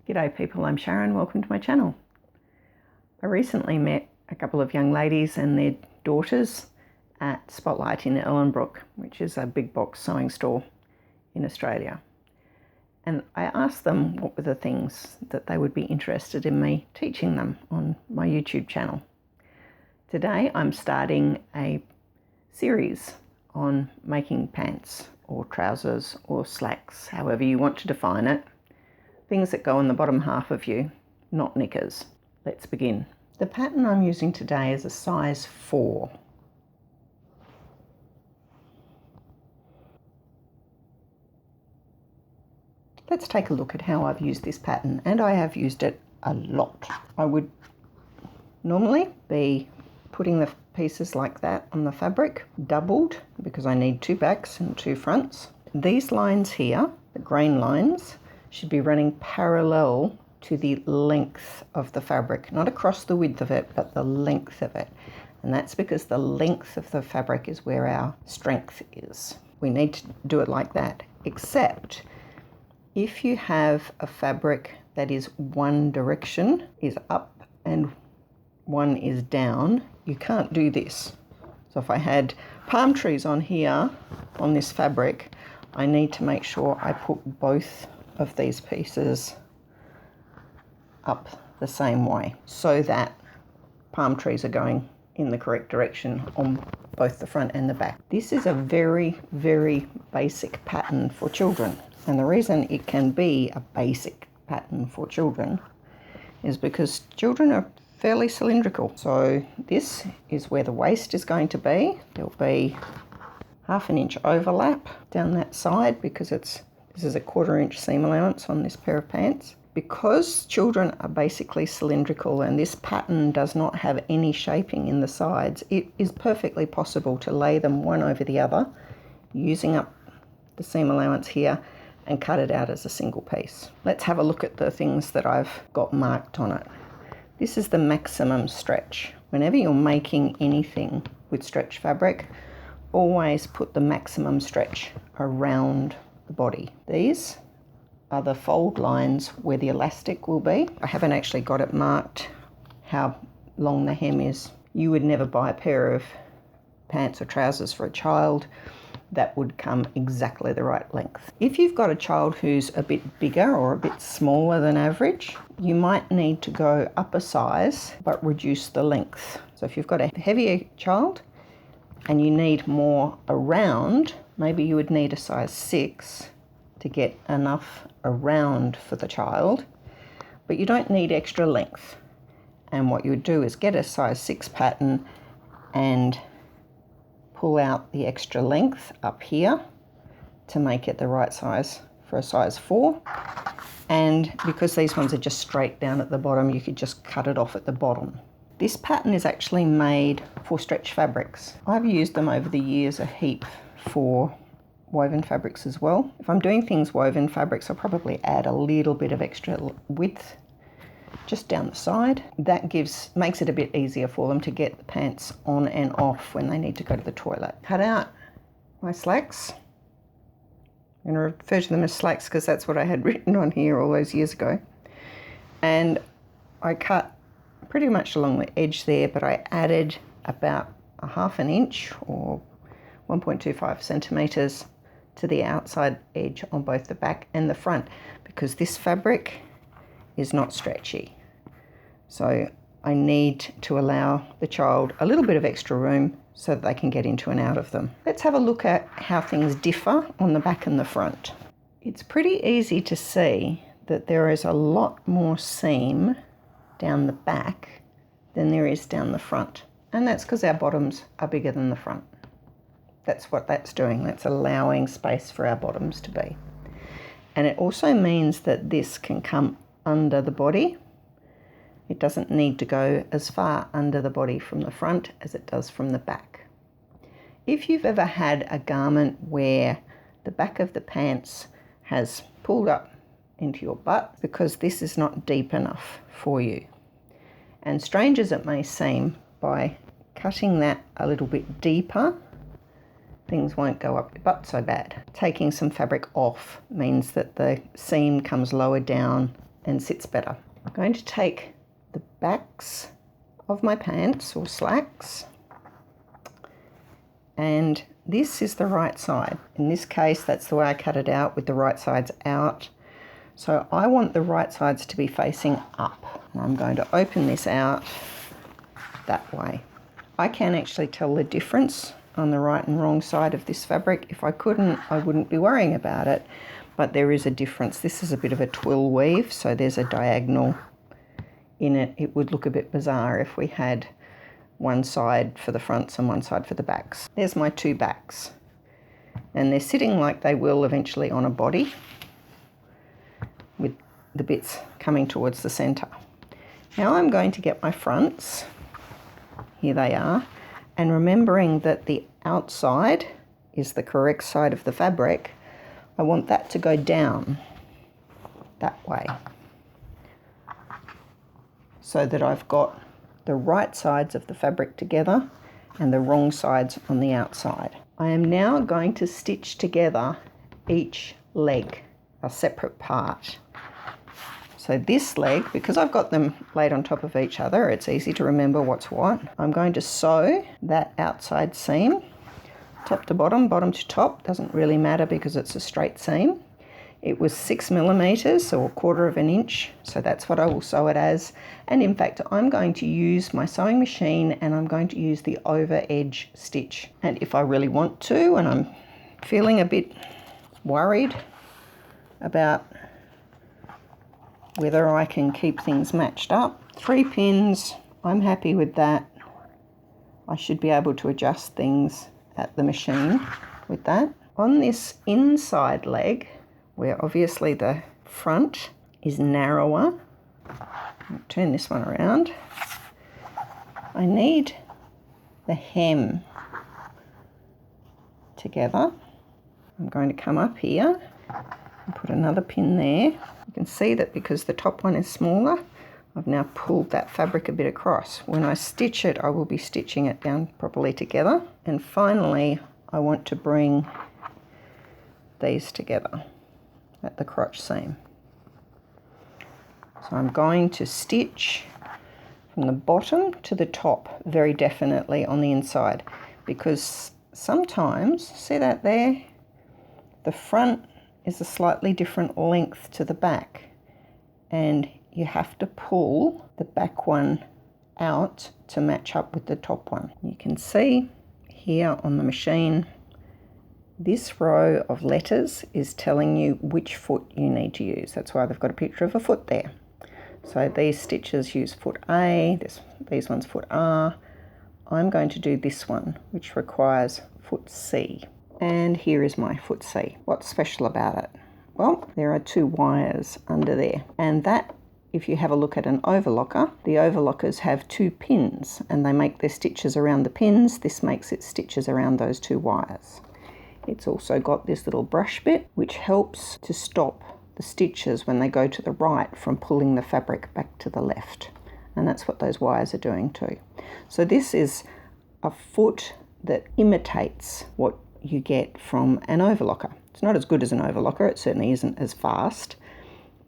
G'day people, I'm Sharyn, welcome to my channel. I recently met a couple of young ladies and their daughters at Spotlight in Ellenbrook, which is a big box sewing store in Australia. And I asked them what were the things that they would be interested in me teaching them on my YouTube channel. Today I'm starting a series on making pants or trousers or slacks, however you want to define it. Things that go in the bottom half of you, not knickers. Let's begin. The pattern I'm using today is a size 4. Let's take a look at how I've used this pattern, and I have used it a lot. I would normally be putting the pieces like that on the fabric, doubled, because I need 2 backs and 2 fronts. These lines here, the grain lines, should be running parallel to the length of the fabric, not across the width of it, but the length of it. And that's because the length of the fabric is where our strength is. We need to do it like that, except if you have a fabric that is one direction is up and one is down, you can't do this. So if I had palm trees on here, on this fabric, I need to make sure I put both of these pieces up the same way so that palm trees are going in the correct direction on both the front and the back. This is a very, very basic pattern for children, and the reason it can be a basic pattern for children is because children are fairly cylindrical. So this is where the waist is going to be. There'll be 1/2 inch overlap down that side because this is a 1/4 inch seam allowance on this pair of pants. Because children are basically cylindrical and this pattern does not have any shaping in the sides, it is perfectly possible to lay them one over the other using up the seam allowance here and cut it out as a single piece. Let's have a look at the things that I've got marked on it. This is the maximum stretch. Whenever you're making anything with stretch fabric, always put the maximum stretch around the body. These are the fold lines where the elastic will be. I haven't actually got it marked how long the hem is. You would never buy a pair of pants or trousers for a child that would come exactly the right length. If you've got a child who's a bit bigger or a bit smaller than average, you might need to go up a size but reduce the length. So if you've got a heavier child and you need more around, maybe you would need a size 6 to get enough around for the child, but you don't need extra length. And what you would do is get a size 6 pattern and pull out the extra length up here to make it the right size for a size 4. And because these ones are just straight down at the bottom, you could just cut it off at the bottom. This pattern is actually made for stretch fabrics. I've used them over the years a heap for woven fabrics as well. If I'm doing things woven fabrics, I'll probably add a little bit of extra width just down the side. That makes it a bit easier for them to get the pants on and off when they need to go to the toilet. Cut out my slacks. I'm going to refer to them as slacks because that's what I had written on here all those years ago. And I cut pretty much along the edge there, but I added about 1/2 inch or 1.25 centimeters to the outside edge on both the back and the front because this fabric is not stretchy. So I need to allow the child a little bit of extra room so that they can get into and out of them. Let's have a look at how things differ on the back and the front. It's pretty easy to see that there is a lot more seam down the back than there is down the front. And that's because our bottoms are bigger than the front. That's what that's doing. That's allowing space for our bottoms to be. And it also means that this can come under the body. It doesn't need to go as far under the body from the front as it does from the back. If you've ever had a garment where the back of the pants has pulled up into your butt because this is not deep enough for you, and strange as it may seem, by cutting that a little bit deeper, things won't go up your butt so bad. Taking some fabric off means that the seam comes lower down and sits better. I'm going to take the backs of my pants or slacks, and this is the right side. In this case, that's the way I cut it out, with the right sides out. So I want the right sides to be facing up. And I'm going to open this out that way. I can actually tell the difference on the right and wrong side of this fabric. If I couldn't, I wouldn't be worrying about it, but there is a difference. This is a bit of a twill weave, so there's a diagonal in it. It would look a bit bizarre if we had one side for the fronts and one side for the backs. There's my two backs, and they're sitting like they will eventually on a body, with the bits coming towards the center. Now I'm going to get my fronts. Here they are. And remembering that the outside is the correct side of the fabric, I want that to go down that way, so that I've got the right sides of the fabric together and the wrong sides on the outside. I am now going to stitch together each leg, a separate part. So this leg, because I've got them laid on top of each other, it's easy to remember what's what. I'm going to sew that outside seam, top to bottom, bottom to top. Doesn't really matter because it's a straight seam. It was 6 millimeters, or 1/4 of an inch, so that's what I will sew it as. And in fact, I'm going to use my sewing machine, and I'm going to use the over edge stitch. And if I really want to, and I'm feeling a bit worried about whether I can keep things matched up, 3 pins, I'm happy with that. I should be able to adjust things at the machine with that. On this inside leg, where obviously the front is narrower, I'll turn this one around, I need the hem together. I'm going to come up here and put another pin there. You can see that because the top one is smaller, I've now pulled that fabric a bit across. When I stitch it, I will be stitching it down properly together. And finally, I want to bring these together at the crotch seam. So I'm going to stitch from the bottom to the top very definitely on the inside, because sometimes, see that there? The front is a slightly different length to the back, and you have to pull the back one out to match up with the top one. You can see here on the machine, this row of letters is telling you which foot you need to use. That's why they've got a picture of a foot there. So these stitches use foot A, these ones foot R. I'm going to do this one, which requires foot C. And here is my foot C. What's special about it? Well, there are 2 wires under there. And that, if you have a look at an overlocker, the overlockers have 2 pins, and they make their stitches around the pins. This makes its stitches around those 2 wires. It's also got this little brush bit, which helps to stop the stitches when they go to the right from pulling the fabric back to the left. And that's what those wires are doing too. So this is a foot that imitates what you get from an overlocker. It's not as good as an overlocker, it certainly isn't as fast,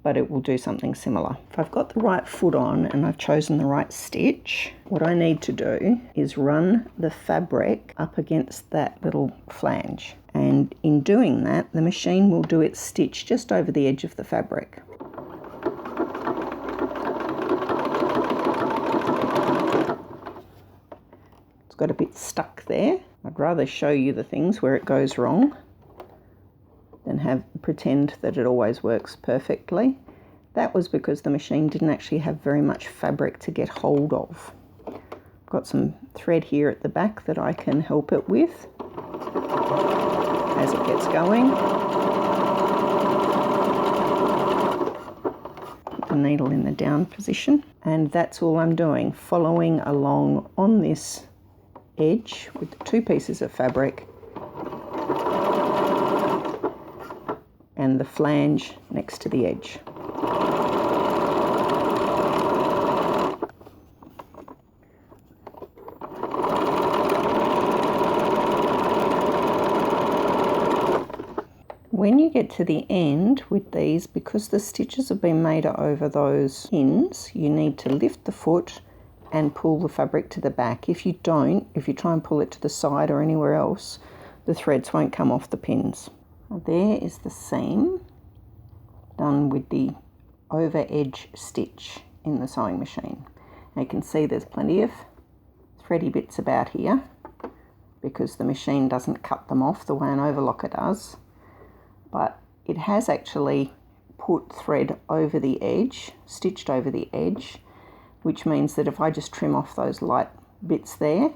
but it will do something similar. If I've got the right foot on and I've chosen the right stitch, what I need to do is run the fabric up against that little flange. And in doing that, the machine will do its stitch just over the edge of the fabric. It's got a bit stuck there. I'd rather show you the things where it goes wrong than pretend that it always works perfectly. That was because the machine didn't actually have very much fabric to get hold of. I've got some thread here at the back that I can help it with as it gets going. Put the needle in the down position, and that's all I'm doing, following along on this edge with the 2 pieces of fabric and the flange next to the edge. When you you get to the end with these, because the stitches have been made over those pins, you need to lift the foot and pull the fabric to the back. If you don't, if you try and pull it to the side or anywhere else, the threads won't come off the pins. Now there is the seam done with the over edge stitch in the sewing machine. Now you can see there's plenty of thready bits about here because the machine doesn't cut them off the way an overlocker does, but it has actually put thread over the edge, stitched over the edge, which means that if I just trim off those light bits there,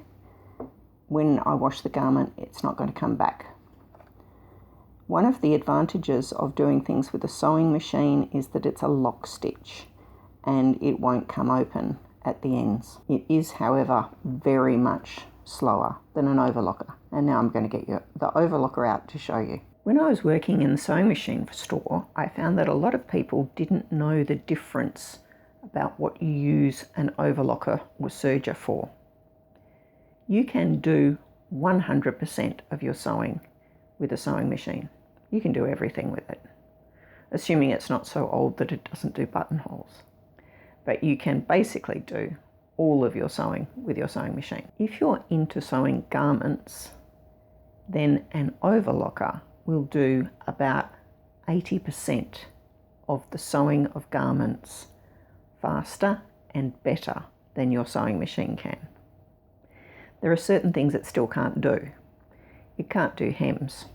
when I wash the garment, it's not going to come back. One of the advantages of doing things with a sewing machine is that it's a lock stitch and it won't come open at the ends. It is, however, very much slower than an overlocker. And now I'm going to get you the overlocker out to show you. When I was working in the sewing machine store, I found that a lot of people didn't know the difference about what you use an overlocker or serger for. You can do 100% of your sewing with a sewing machine. You can do everything with it, assuming it's not so old that it doesn't do buttonholes. But you can basically do all of your sewing with your sewing machine. If you're into sewing garments, then an overlocker will do about 80% of the sewing of garments faster and better than your sewing machine can. There are certain things it still can't do. It can't do hems.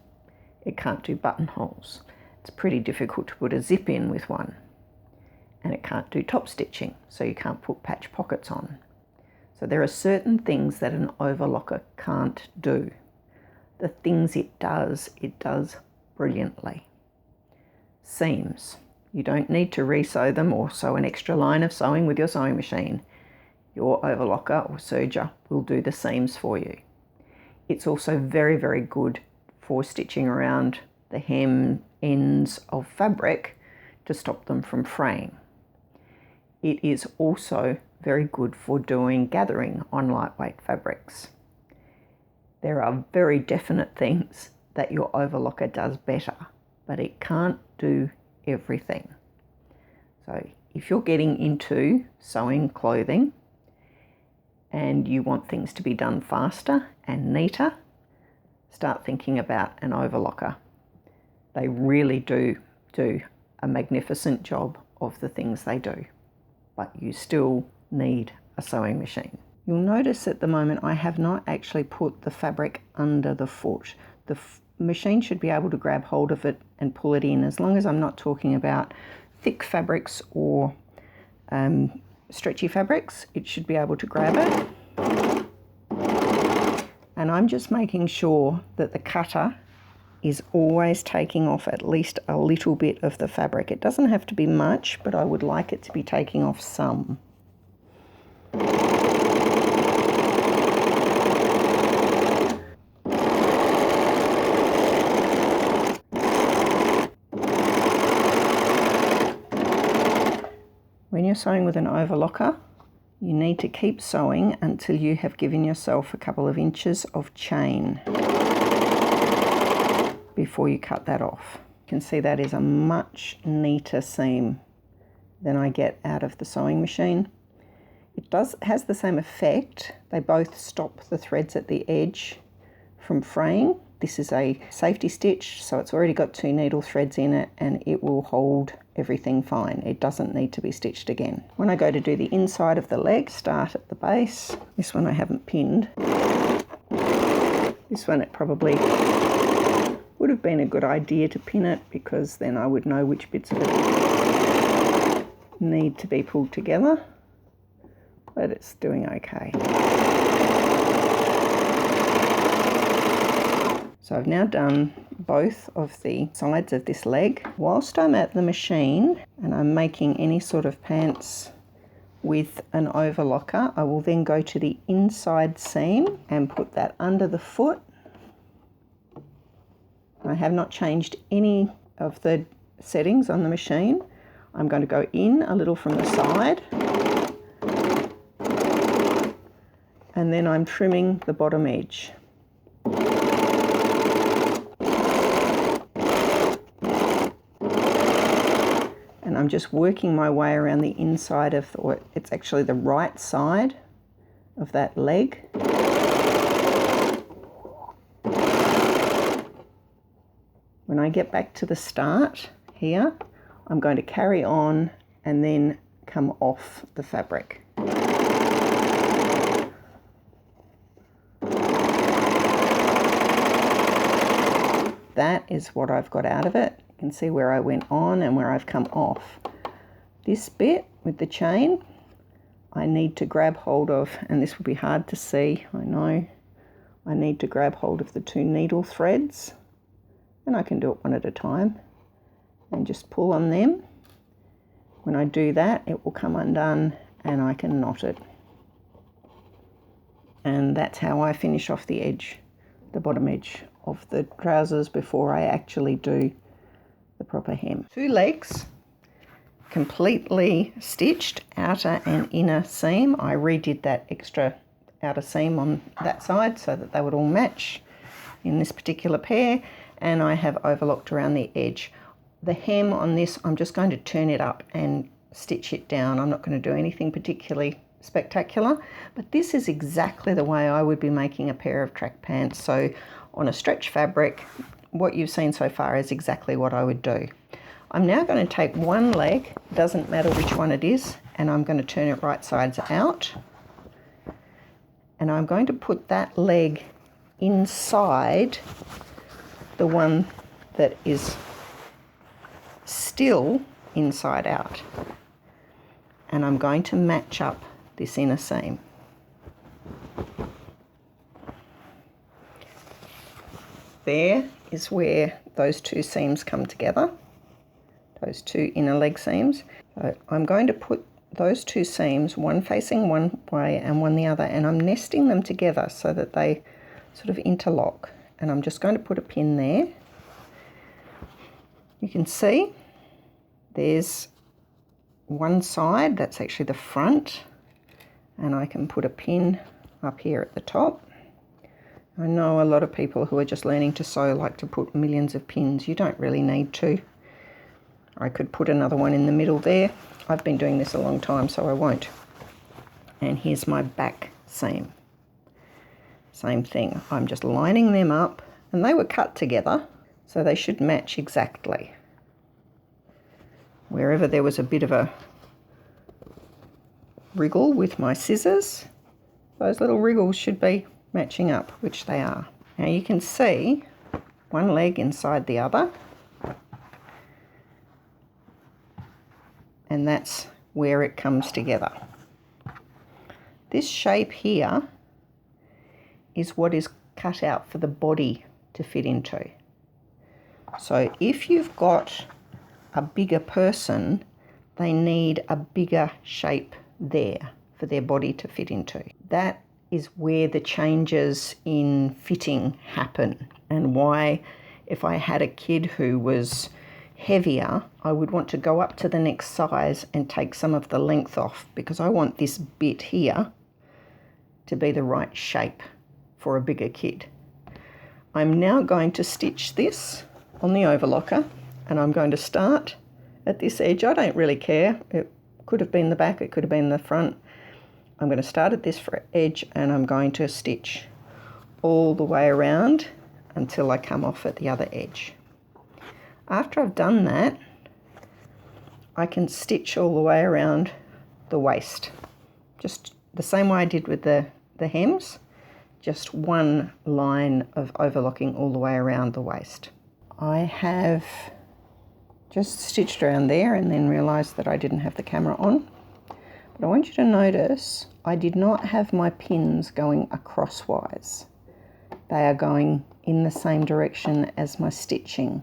It can't do buttonholes. It's pretty difficult to put a zip in with one. And it can't do top stitching, so you can't put patch pockets on. So there are certain things that an overlocker can't do. The things it does brilliantly. Seams. You don't need to re-sew them or sew an extra line of sewing with your sewing machine. Your overlocker or serger will do the seams for you. It's also very, very good for stitching around the hem ends of fabric to stop them from fraying. It is also very good for doing gathering on lightweight fabrics. There are very definite things that your overlocker does better, but it can't do everything. So if you're getting into sewing clothing and you want things to be done faster and neater, start thinking about an overlocker. They really do a magnificent job of the things they do, but you still need a sewing machine. You'll notice at the moment I have not actually put the fabric under the foot. The machine should be able to grab hold of it and pull it in, as long as I'm not talking about thick fabrics or stretchy fabrics. It should be able to grab it. And I'm just making sure that the cutter is always taking off at least a little bit of the fabric. It doesn't have to be much, but I would like it to be taking off some. When you're sewing with an overlocker, you need to keep sewing until you have given yourself a couple of inches of chain before you cut that off. You can see that is a much neater seam than I get out of the sewing machine. It has the same effect. They both stop the threads at the edge from fraying. This is a safety stitch, so it's already got 2 needle threads in it and it will hold everything fine. It doesn't need to be stitched again. When I go to do the inside of the leg, start at the base. This one I haven't pinned. This one it probably would have been a good idea to pin it, because then I would know which bits of it need to be pulled together, but it's doing okay. So I've now done both of the sides of this leg. Whilst I'm at the machine and I'm making any sort of pants with an overlocker, I will then go to the inside seam and put that under the foot. I have not changed any of the settings on the machine. I'm going to go in a little from the side, and then I'm trimming the bottom edge. I'm just working my way around the inside of, or it's actually the right side of that leg. When I get back to the start here, I'm going to carry on and then come off the fabric. That is what I've got out of it. You can see where I went on and where I've come off. This bit with the chain, I need to grab hold of, and this will be hard to see, I know. I need to grab hold of the 2 needle threads, and I can do it one at a time, and just pull on them. When I do that, it will come undone and I can knot it. And that's how I finish off the edge, the bottom edge of the trousers before I actually do the proper hem. 2 legs, completely stitched, outer and inner seam. I redid that extra outer seam on that side so that they would all match in this particular pair, and I have overlocked around the edge. The hem on this, I'm just going to turn it up and stitch it down. I'm not going to do anything particularly spectacular, but this is exactly the way I would be making a pair of track pants. So on a stretch fabric, what you've seen so far is exactly what I would do. I'm now going to take one leg, doesn't matter which one it is, and I'm going to turn it right sides out. And I'm going to put that leg inside the one that is still inside out. And I'm going to match up this inner seam. There is where those 2 seams come together, those 2 inner leg seams. So I'm going to put those 2 seams, one facing one way and one the other, and I'm nesting them together so that they sort of interlock. And I'm just going to put a pin there. You can see there's one side, that's actually the front, and I can put a pin up here at the top. I know a lot of people who are just learning to sew like to put millions of pins. You don't really need to. I could put another one in the middle there. I've been doing this a long time, so I won't. And here's my back seam. Same thing. I'm just lining them up, and they were cut together, so they should match exactly. Wherever there was a bit of a wriggle with my scissors, those little wriggles should be matching up, which they are. Now you can see one leg inside the other, and that's where it comes together. This shape here is what is cut out for the body to fit into. So if you've got a bigger person, they need a bigger shape there for their body to fit into. That is where the changes in fitting happen, and why if I had a kid who was heavier, I would want to go up to the next size and take some of the length off, because I want this bit here to be the right shape for a bigger kid. I'm now going to stitch this on the overlocker, and I'm going to start at this edge. I don't really care. It could have been the back, it could have been the front. I'm going to start at this edge, and I'm going to stitch all the way around until I come off at the other edge. After I've done that, I can stitch all the way around the waist. Just the same way I did with the hems, just one line of overlocking all the way around the waist. I have just stitched around there and then realised that I didn't have the camera on. But I want you to notice I did not have my pins going acrosswise. They are going in the same direction as my stitching,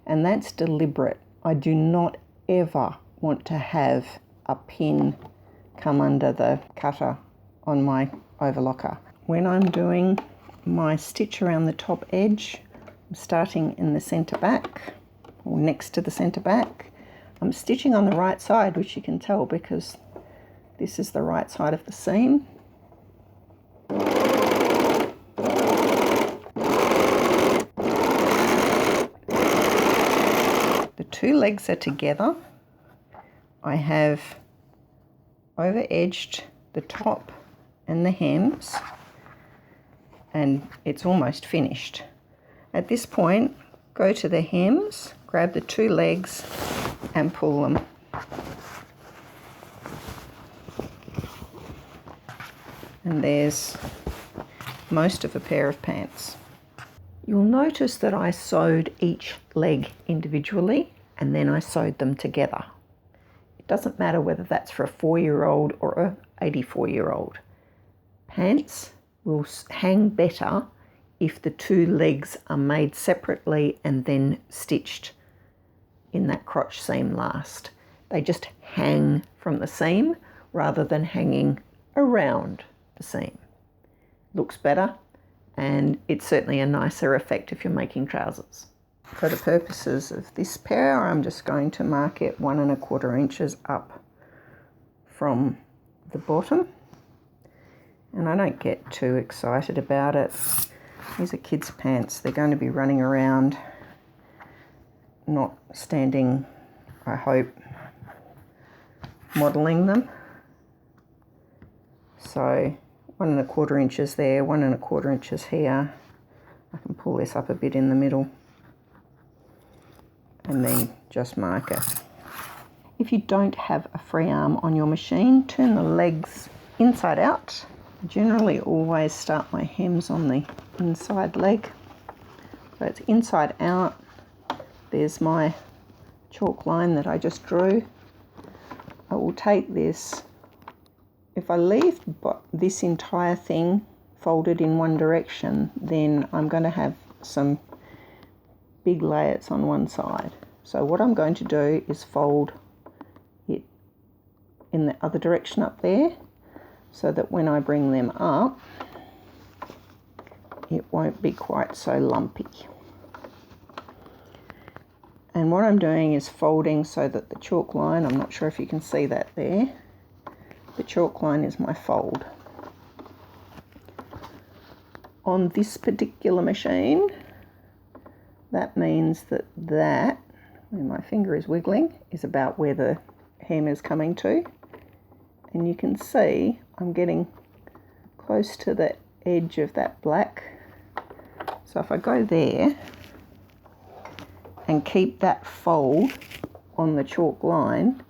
and that's deliberate. I do not ever want to have a pin come under the cutter on my overlocker. When I'm doing my stitch around the top edge, I'm starting in the centre back, or next to the centre back. I'm stitching on the right side, which you can tell because this is the right side of the seam. The 2 legs are together, I have over edged the top and the hems, and it's almost finished. At this point, go to the hems, grab the two legs and pull them. And there's most of a pair of pants. You'll notice that I sewed each leg individually and then I sewed them together. It doesn't matter whether that's for a 4-year-old or a 84-year-old. Pants will hang better if the two legs are made separately and then stitched in that crotch seam last. They just hang from the seam rather than hanging around the seam. Looks better, and it's certainly a nicer effect if you're making trousers. For the purposes of this pair, I'm just going to mark it 1 1/4 inches up from the bottom. And I don't get too excited about it. These are kids' pants. They're going to be running around, not standing, I hope, modelling them. So 1 1/4 inches there, 1 1/4 inches here. I can pull this up a bit in the middle and then just mark it. If you don't have a free arm on your machine, turn the legs inside out. I generally always start my hems on the inside leg. So it's inside out. There's my chalk line that I just drew. I will take this. If I leave this entire thing folded in one direction, then I'm going to have some big layers on one side. So what I'm going to do is fold it in the other direction up there, so that when I bring them up, it won't be quite so lumpy. And what I'm doing is folding so that the chalk line, I'm not sure if you can see that there, the chalk line is my fold. On this particular machine, that means that where my finger is wiggling, is about where the hem is coming to. And you can see I'm getting close to the edge of that black. So if I go there and keep that fold on the chalk line,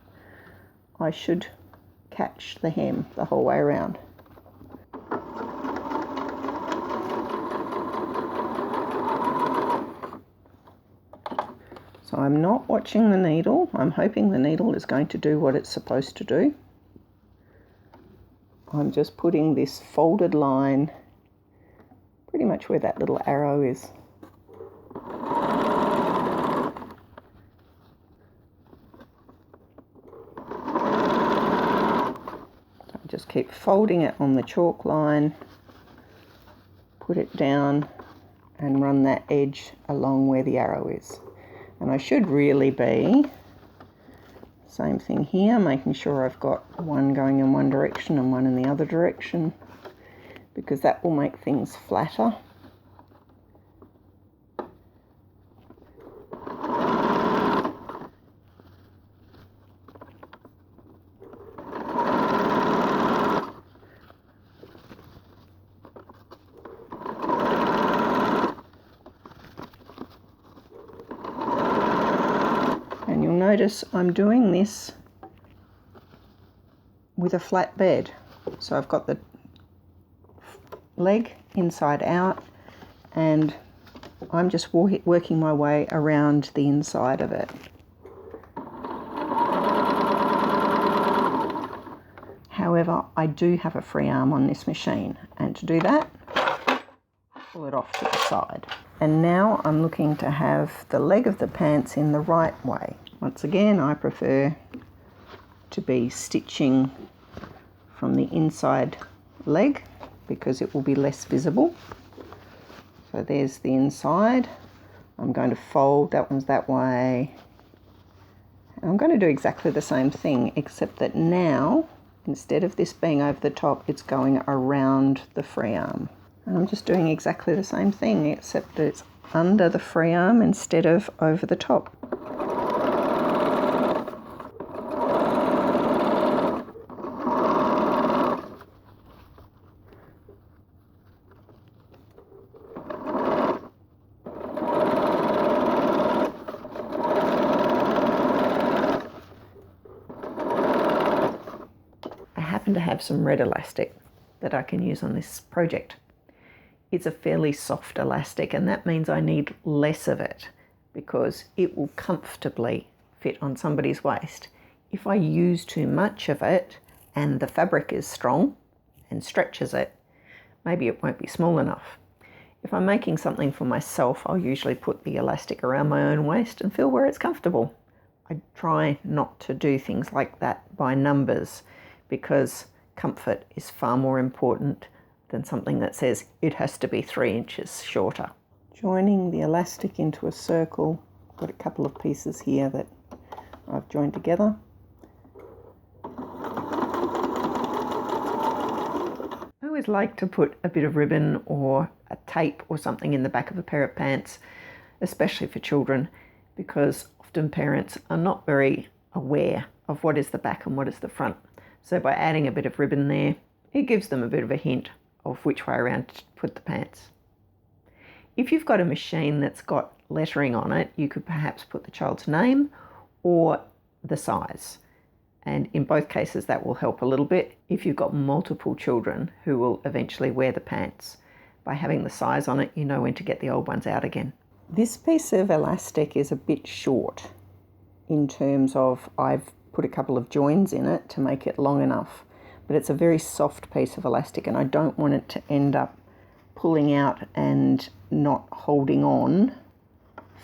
I should catch the hem the whole way around. So I'm not watching the needle. I'm hoping the needle is going to do what it's supposed to do. I'm just putting this folded line pretty much where that little arrow is. So I just keep folding it on the chalk line, put it down and run that edge along where the arrow is. And I should really be, same thing here, making sure I've got one going in one direction and one in the other direction, because that will make things flatter. And you'll notice I'm doing this with a flat bed. So I've got the leg inside out and I'm just working my way around the inside of it. However, I do have a free arm on this machine, and to do that, pull it off to the side. And now I'm looking to have the leg of the pants in the right way. Once again, I prefer to be stitching from the inside leg because it will be less visible. So there's the inside. I'm going to fold, that one's that way. And I'm going to do exactly the same thing, except that now, instead of this being over the top, it's going around the free arm. And I'm just doing exactly the same thing, except that it's under the free arm instead of over the top. happen to have some red elastic that I can use on this project. It's a fairly soft elastic, and that means I need less of it because it will comfortably fit on somebody's waist. If I use too much of it and the fabric is strong and stretches it, maybe it won't be small enough. If I'm making something for myself, I'll usually put the elastic around my own waist and feel where it's comfortable. I try not to do things like that by numbers because comfort is far more important than something that says it has to be 3 inches shorter. Joining the elastic into a circle, got a couple of pieces here that I've joined together. I always like to put a bit of ribbon or a tape or something in the back of a pair of pants, especially for children, because often parents are not very aware of what is the back and what is the front. So by adding a bit of ribbon there, it gives them a bit of a hint of which way around to put the pants. If you've got a machine that's got lettering on it, you could perhaps put the child's name or the size. And in both cases, that will help a little bit if you've got multiple children who will eventually wear the pants. By having the size on it, you know when to get the old ones out again. This piece of elastic is a bit short in terms of I've put a couple of joins in it to make it long enough, but it's a very soft piece of elastic and I don't want it to end up pulling out and not holding on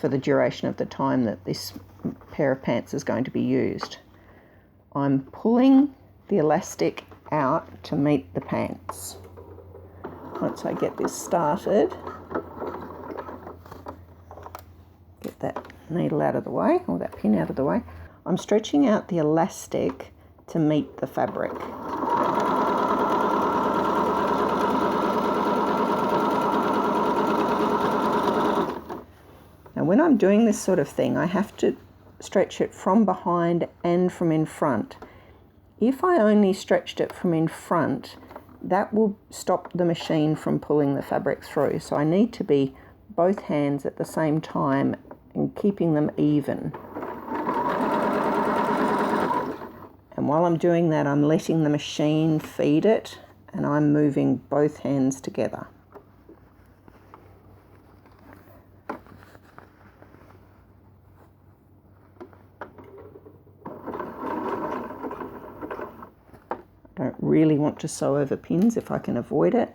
for the duration of the time that this pair of pants is going to be used. I'm pulling the elastic out to meet the pants. Once I get this started, get that needle out of the way, or that pin out of the way, I'm stretching out the elastic to meet the fabric. Now when I'm doing this sort of thing, I have to stretch it from behind and from in front. If I only stretched it from in front, that will stop the machine from pulling the fabric through. So I need to be both hands at the same time and keeping them even. And while I'm doing that, I'm letting the machine feed it and I'm moving both hands together. Don't really want to sew over pins if I can avoid it.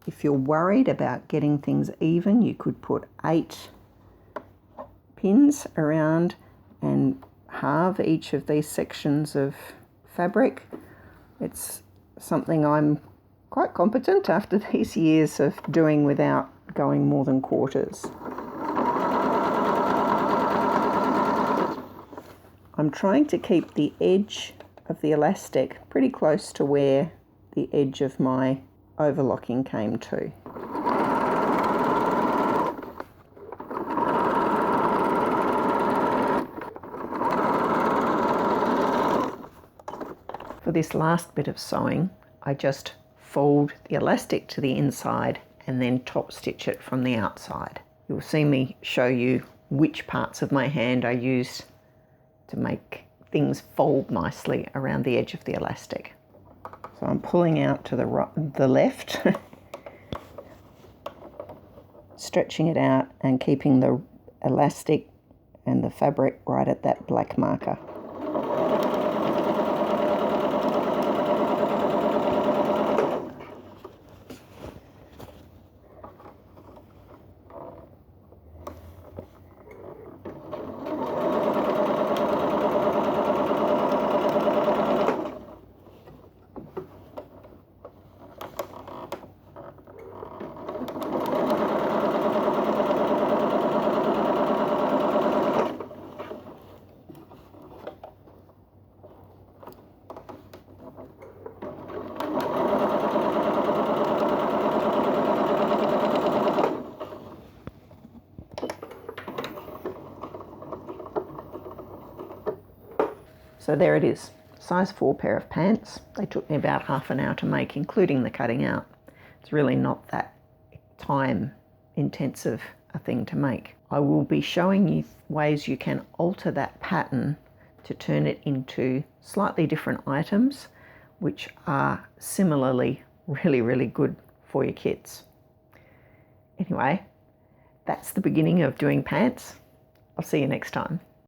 If you're worried about getting things even, you could put 8 pins around and halve each of these sections of fabric. It's something I'm quite competent after these years of doing without going more than quarters. I'm trying to keep the edge of the elastic pretty close to where the edge of my overlocking came to. For this last bit of sewing, I just fold the elastic to the inside and then top stitch it from the outside. You'll see me show you which parts of my hand I use to make things fold nicely around the edge of the elastic. So I'm pulling out to the left, stretching it out and keeping the elastic and the fabric right at that black marker. So there it is. size 4 pair of pants. They took me about half an hour to make, including the cutting out. It's really not that time intensive a thing to make. I will be showing you ways you can alter that pattern to turn it into slightly different items, which are similarly really good for your kids. Anyway, that's the beginning of doing pants. I'll see you next time.